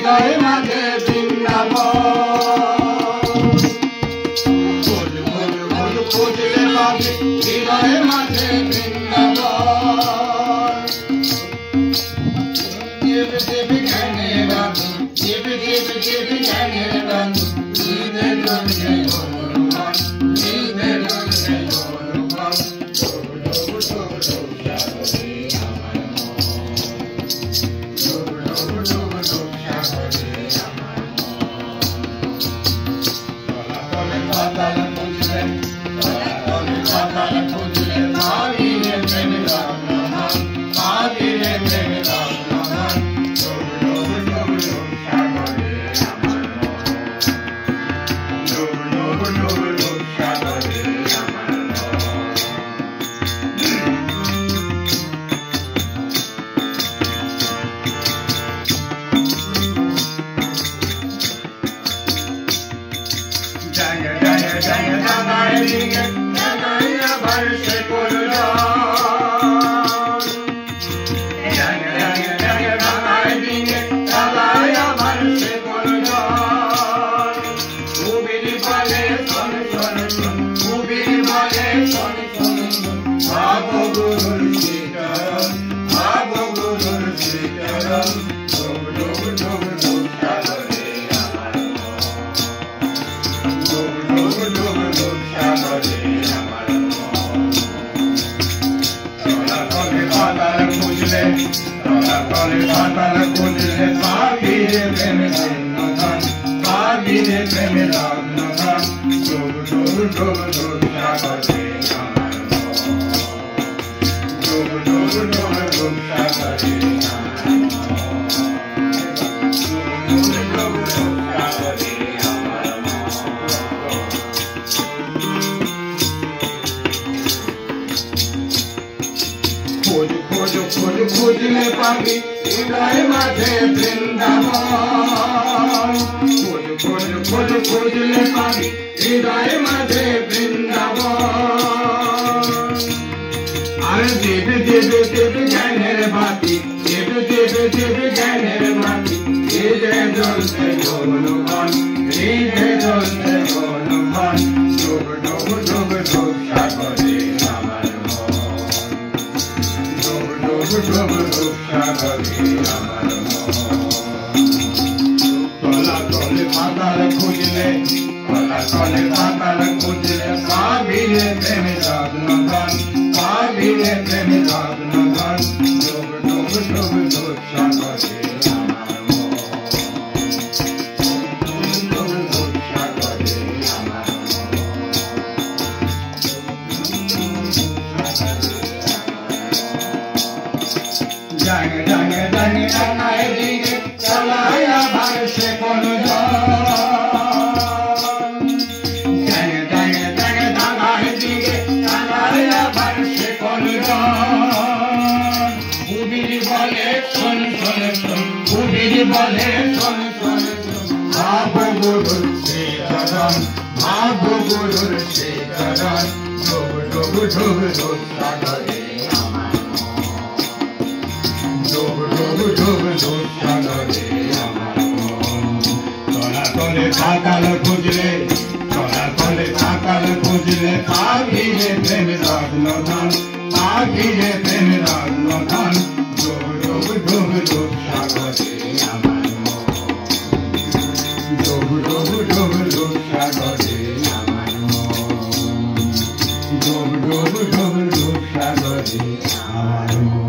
হৃদয় মাঝে বৃন্দাবন খুঁজলে পাবি হৃদয় মাঝে বৃন্দাবন জীব জীব জ্ঞানের বাণী জীব জীব জীব জ্ঞানের বাণী জীবের জন্যে হনুমান জীবের জন্যে হনুমান খুঁজলে পাবি হৃদয় মাঝে বৃন্দাবন খুঁজলে পাবি হৃদয় মাঝে বৃন্দাবন আর দেব দেব দেব জ্ঞানের বাতি দেব দেব দেব জ্ঞানের বাতি হৃদয় জ্বলছে হনুমান হৃদয় জ্বলছে হনুমান ডুব ডুব ডুব ডুব সাগরে আমার তলে পাতাল খুঁজলে পাবিলে প্রেমে রাগনগন পাবিলে প্রেমে রাগনগন ডুব ডুব ডুব ডুব সাগরে আমার মন ডুব ডুব সাগরে আমার जंग जंग जंग जंगाए दिगे चलाया भरसे कोन जंग जंग जंग जंगाए दिगे चलाया भरसे कोन उबिरी बोले सुन सुन सुन उबिरी बोले सुन सुन सुन भागो गुरुर से चरण भागो गुरुर से चरण डुब डुब डुब डुब सागरे तले पाताल खुঁজলে পাবিলে প্রেম রাগনগন পাবিলে প্রেম রাগনগন ডুব ডুব ডুব ডুব সাগরে আমার মন ডুব ডুব ডুব ডুব সাগরে আমার মন ডুব ডুব ডুব ডুব সাগরে আমার মন